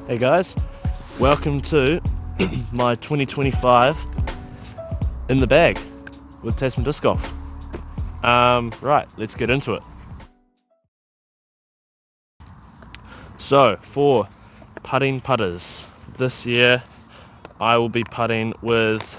Hey guys, welcome to my 2025 in the bag with Tasman Disc Golf. Right, let's get into it. So, for putting putters, this year I will be putting with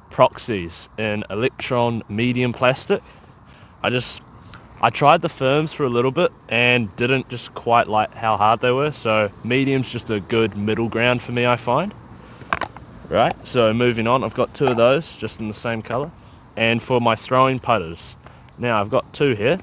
Proxies in Electron medium plastic. I tried the firms for a little bit and didn't just quite like how hard they were, so medium's just a good middle ground for me, I find. Right, so moving on, I've got two of those just in the same color. And for my throwing putters, now I've got two here.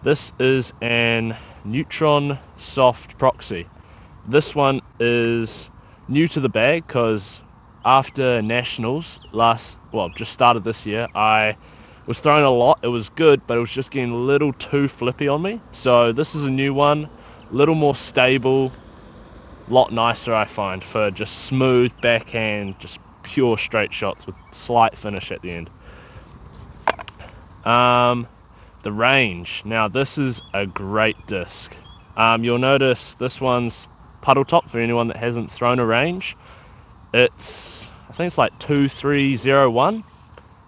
This is an Neutron Soft Proxy. This one is new to the bag because after Nationals just started this year, I was throwing a lot. It was good, but it was just getting a little too flippy on me. So this is a new one, a little more stable, lot nicer I find for just smooth backhand, just pure straight shots with slight finish at the end. The range. Now this is a great disc. You'll notice this one's puddle top for anyone that hasn't thrown a range. I think it's like 2301.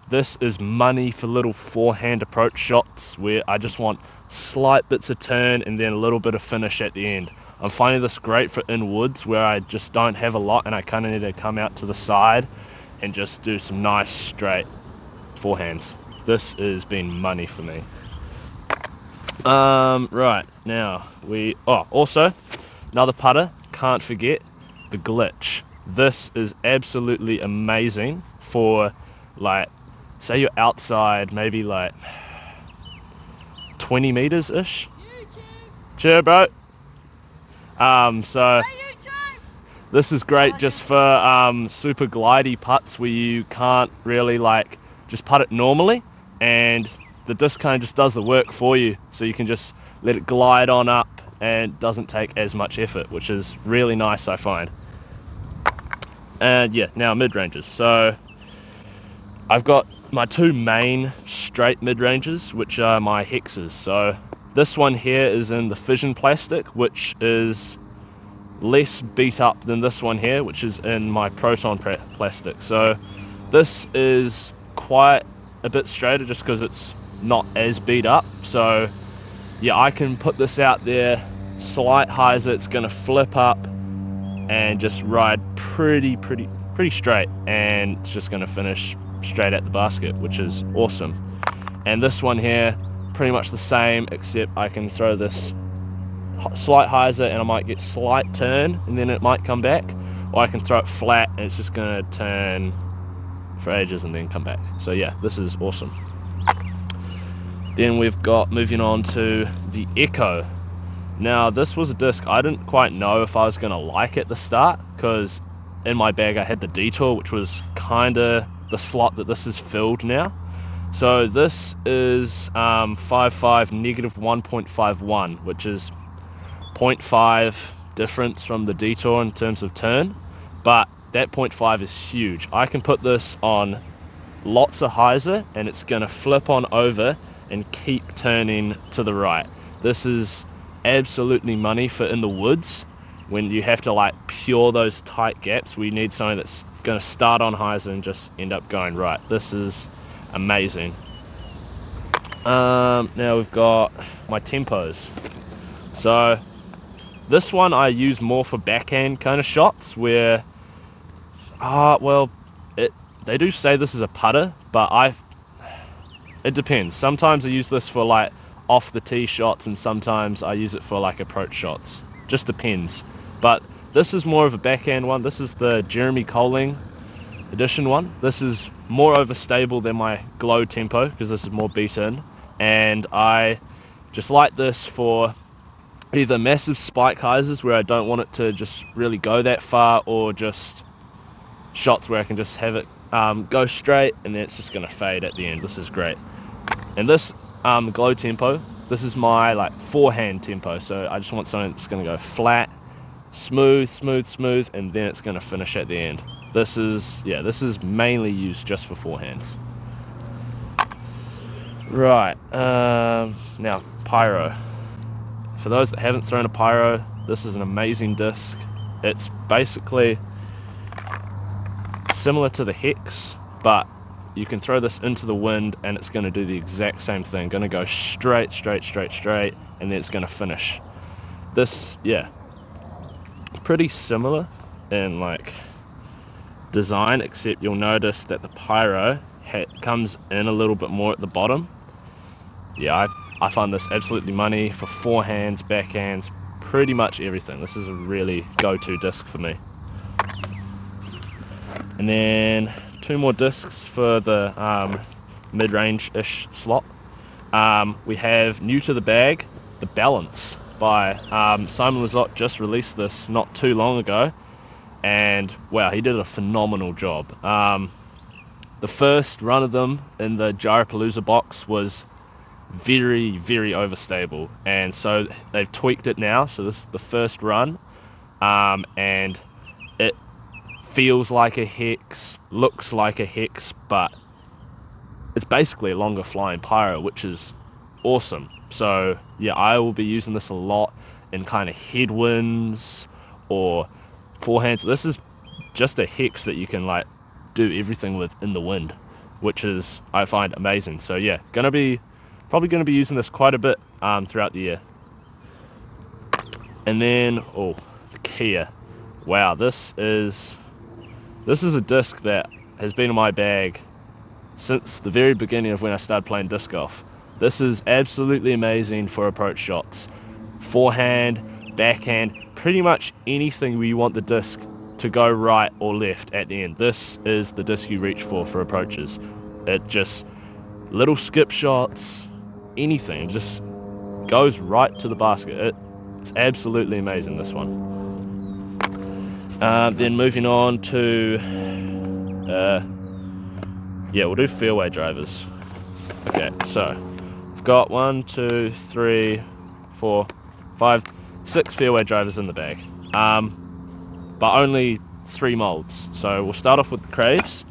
This is money for little forehand approach shots where I just want slight bits of turn and then a little bit of finish at the end. I'm finding this great for in woods where I just don't have a lot and I kind of need to come out to the side and just do some nice straight forehands. This has been money for me. Right, now also another putter, can't forget the glitch. This is absolutely amazing for, like, say you're outside maybe like 20 meters ish. Cheer, bro. So this is great just for super glidey putts where you can't really like just putt it normally, and the disc kind of just does the work for you, so you can just let it glide on up and it doesn't take as much effort, which is really nice, I find. And yeah, now mid-ranges. So I've got my two main straight mid-ranges, which are my hexes. So this one here is in the fission plastic, which is less beat up than this one here, which is in my proton plastic. So this is quite a bit straighter just because it's not as beat up. So yeah, I can put this out there, slight hyzer, it's going to flip up and just ride pretty straight, and it's just going to finish straight at the basket, which is awesome. And this one here, pretty much the same, except I can throw this slight hyzer and I might get slight turn and then it might come back, or I can throw it flat and it's just going to turn for ages and then come back. So yeah, this is awesome. Then we've got, moving on to the Echo. Now this was a disc I didn't quite know if I was going to like at the start, because in my bag I had the Detour, which was kind of the slot that this is filled now. So this is 5.5 negative 1.51, which is 0.5 difference from the Detour in terms of turn, but that 0.5 is huge. I can put this on lots of hyzer and it's going to flip on over and keep turning to the right. This is absolutely money for in the woods when you have to like pure those tight gaps. We need something that's going to start on hyzer and just end up going right. This is amazing. Now we've got my tempos. So this one I use more for backhand kind of shots where they do say this is a putter, but it depends. Sometimes I use this for like off the tee shots and sometimes I use it for like approach shots. Just depends. But this is more of a backhand one. This is the Jeremy Colling edition one. This is more overstable than my Glow Tempo because this is more beat in, and I just like this for either massive spike hyzers where I don't want it to just really go that far, or just shots where I can just have it go straight and then it's just going to fade at the end. This is great. And this Glow Tempo, this is my like forehand tempo, so I just want something that's going to go flat, smooth, and then it's going to finish at the end. This is mainly used just for forehands. Right, now Pyro. For those that haven't thrown a Pyro, this is an amazing disc. It's basically similar to the Hex, but you can throw this into the wind and it's going to do the exact same thing. Going to go straight, and then it's going to finish. This, yeah, pretty similar in like design, except you'll notice that the pyro comes in a little bit more at the bottom. Yeah, I find this absolutely money for forehands, backhands, pretty much everything. This is a really go-to disc for me. And then 2 more discs for the mid-range-ish slot. We have new to the bag, the Balance by Simon Lizotte. Just released this not too long ago, and wow, he did a phenomenal job. The first run of them in the Gyrapalooza box was very, very overstable, and so they've tweaked it now. So this is the first run, and it feels like a Hex, looks like a Hex, but it's basically a longer flying pyro, which is awesome. So yeah, I will be using this a lot in kind of headwinds or forehands. This is just a Hex that you can like do everything with in the wind, which is, I find, amazing. So yeah, probably gonna be using this quite a bit throughout the year. And then the Kia. Wow, this is a disc that has been in my bag since the very beginning of when I started playing disc golf. This is absolutely amazing for approach shots. Forehand, backhand, pretty much anything where you want the disc to go right or left at the end. This is the disc you reach for approaches. It just, little skip shots, anything, just goes right to the basket. It's absolutely amazing, this one. Then moving on to, we'll do fairway drivers. Okay, so I've got 1, 2, 3, 4, 5, 6 fairway drivers in the bag, but only 3 molds. So we'll start off with the Craves.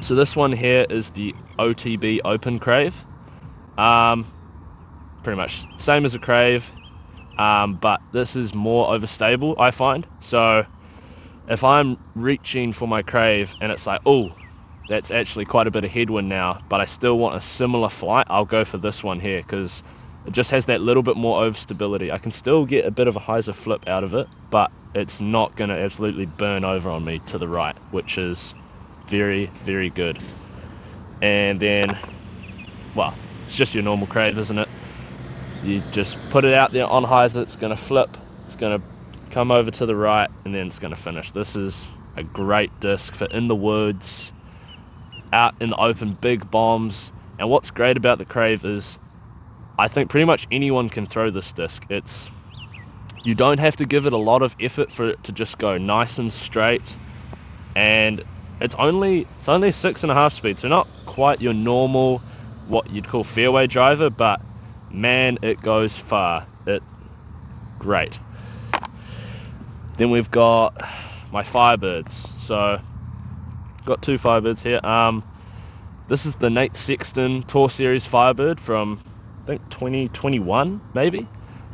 So this one here is the OTB Open Crave. Pretty much same as a Crave, but this is more overstable, I find. So if I'm reaching for my Crave and it's like, oh, that's actually quite a bit of headwind now, but I still want a similar flight, I'll go for this one here, because it just has that little bit more overstability. I can still get a bit of a hyzer flip out of it, but it's not going to absolutely burn over on me to the right, which is very, very good. And then, well, it's just your normal Crave, isn't it? You just put it out there on hyzer, it's going to flip, it's going to come over to the right, and then it's going to finish. This is a great disc for in the woods, out in the open, big bombs. And what's great about the Crave is I think pretty much anyone can throw this disc. You don't have to give it a lot of effort for it to just go nice and straight, and it's only 6.5 speed, so not quite your normal, what you'd call fairway driver, but man, it goes far. It's great. Then we've got my Firebirds. So got 2 Firebirds here. This is the Nate Sexton Tour Series Firebird from, I think, 2021 maybe,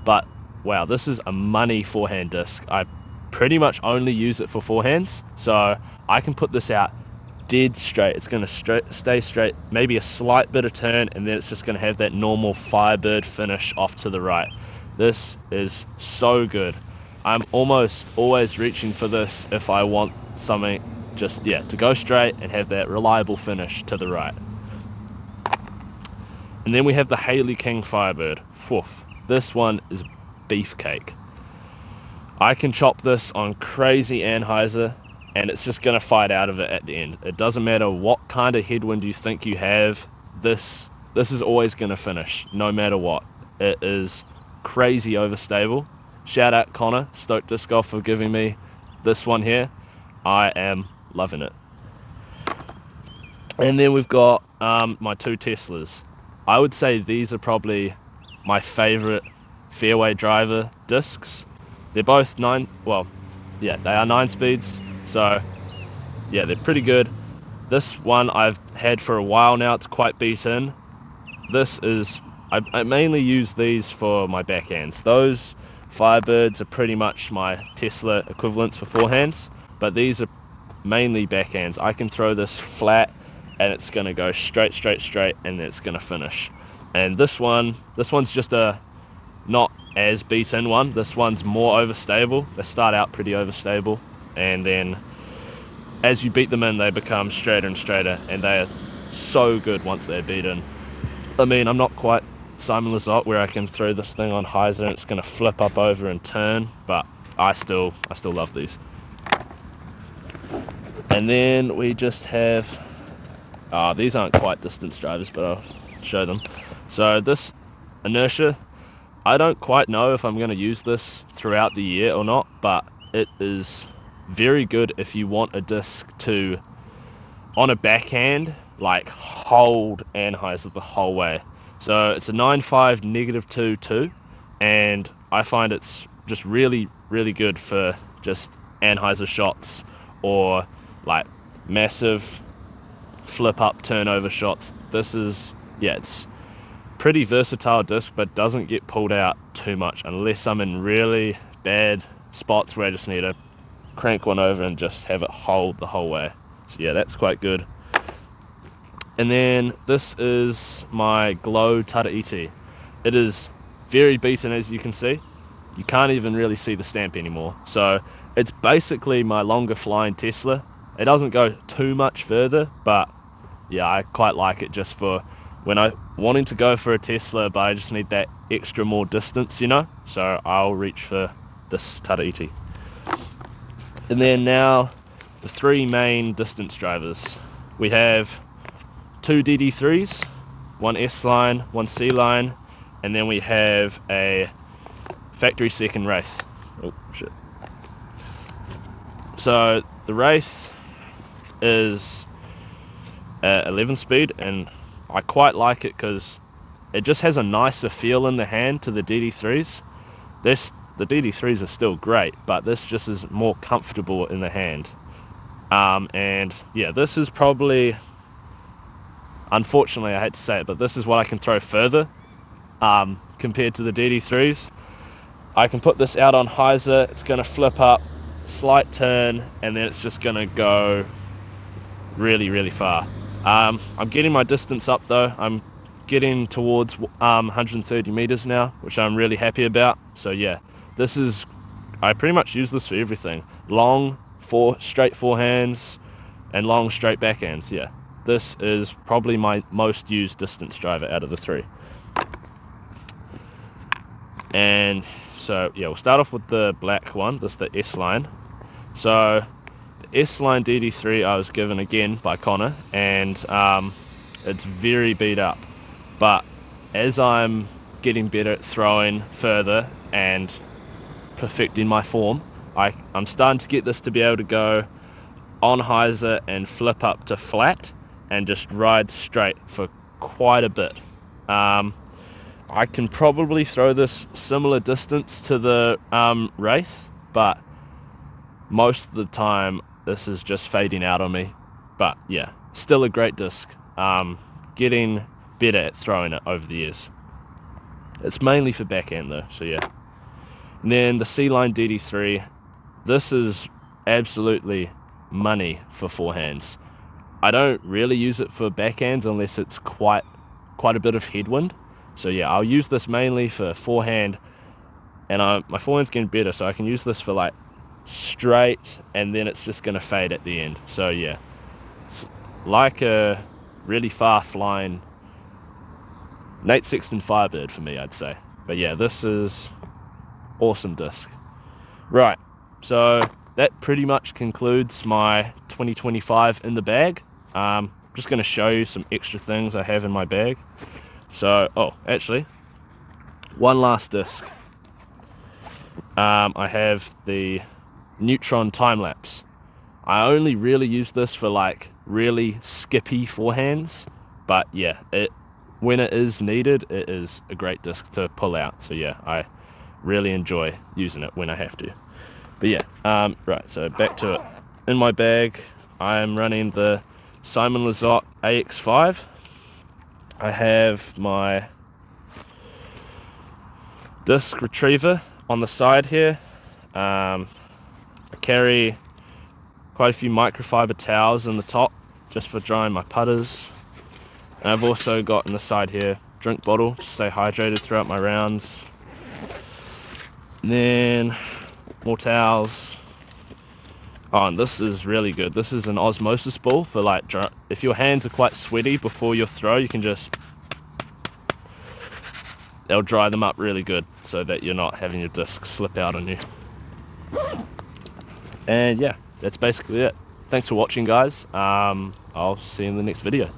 but wow, this is a money forehand disc. I pretty much only use it for forehands, so I can put this out dead straight. It's going to stay straight, maybe a slight bit of turn, and then it's just going to have that normal Firebird finish off to the right. This is so good. I'm almost always reaching for this if I want something just, to go straight and have that reliable finish to the right. And then we have the Haley King Firebird. Woof. This one is beefcake. I can chop this on crazy anhyzer, and it's just going to fight out of it at the end. It doesn't matter what kind of headwind you think you have, this is always going to finish, no matter what. It is crazy overstable. Shout out Connor, Stoke Disc Golf, for giving me this one here. I am loving it. And then we've got my 2 Teslas. I would say these are probably my favorite fairway driver discs. They're both they are 9 speeds, so yeah, they're pretty good. This one I've had for a while now, it's quite beat in. I mainly use these for my backhands. Those Firebirds are pretty much my Tesla equivalents for forehands, but these are mainly backhands. I can throw this flat and it's going to go straight, and it's going to finish. And this one's just a not as beaten one. This one's more overstable. They start out pretty overstable, and then as you beat them in, they become straighter and straighter, and they are so good once they're beaten. I mean, I'm not quite Simon Lizotte where I can throw this thing on hyzer and it's going to flip up over and turn, but I still love these. And then we just have, these aren't quite distance drivers, but I'll show them. So this inertia, I don't quite know if I'm going to use this throughout the year or not, but it is very good if you want a disc to, on a backhand, like hold anhyzer the whole way. So it's a 9.5 -2.2, and I find it's just really, really good for just anhyzer shots or like massive flip up turnover shots. This is, yeah, it's pretty versatile disc, but doesn't get pulled out too much unless I'm in really bad spots where I just need to crank one over and just have it hold the whole way. So yeah, that's quite good. And then this is my Glow Taraiti. It is very beaten, as you can see. You can't even really see the stamp anymore. So it's basically my longer flying Tesla. It doesn't go too much further, but yeah, I quite like it just for when I wanting to go for a Tesla, but I just need that extra more distance, you know? So I'll reach for this Taraiti. And then now the three main distance drivers. We have two DD3s, one S line, one C line, and then we have a factory second Wraith. Oh shit. So the Wraith is 11 speed, and I quite like it because it just has a nicer feel in the hand to the DD3s. The DD3s are still great, but this just is more comfortable in the hand. And yeah, this is probably, unfortunately I hate to say it, but this is what I can throw further compared to the DD3s. I can put this out on hyzer, it's going to flip up, slight turn, and then it's just going to go really, really far. I'm getting my distance up though. I'm getting towards 130 meters now, which I'm really happy about. So yeah, I pretty much use this for everything. Long straight forehands and long straight backhands. Yeah, this is probably my most used distance driver out of the three. And so yeah, we'll start off with the black one. This is the S line. So the S line DD3 I was given again by Connor, and it's very beat up. But as I'm getting better at throwing further and perfecting my form, I'm starting to get this to be able to go on hyzer and flip up to flat and just ride straight for quite a bit. I can probably throw this similar distance to the Wraith, but most of the time this is just fading out on me. But yeah, still a great disc. Getting better at throwing it over the years. It's mainly for backhand though, so yeah. And then the C-Line DD3, this is absolutely money for forehands. I don't really use it for backhands unless it's quite a bit of headwind. So yeah, I'll use this mainly for forehand, and my forehand's getting better, so I can use this for like straight, and then it's just going to fade at the end. So yeah, it's like a really far flying Nate Sexton Firebird for me, I'd say. But yeah, this is awesome disc. Right, so that pretty much concludes my 2025 in the bag. I'm just going to show you some extra things I have in my bag. So, actually, one last disc. I have the Neutron time lapse. I only really use this for like really skippy forehands, but yeah, when it is needed, it is a great disc to pull out. So yeah, I really enjoy using it when I have to. But yeah, right, so back to it. In my bag, I am running the Simon Lizotte AX5. I have my disc retriever on the side here, I carry quite a few microfiber towels in the top just for drying my putters. And I've also got in the side here drink bottle to stay hydrated throughout my rounds. And then more towels. Oh, and this is really good. This is an osmosis ball for like if your hands are quite sweaty before your throw, you can just, they'll dry them up really good so that you're not having your disc slip out on you. And yeah, that's basically it. Thanks for watching, guys. I'll see you in the next video.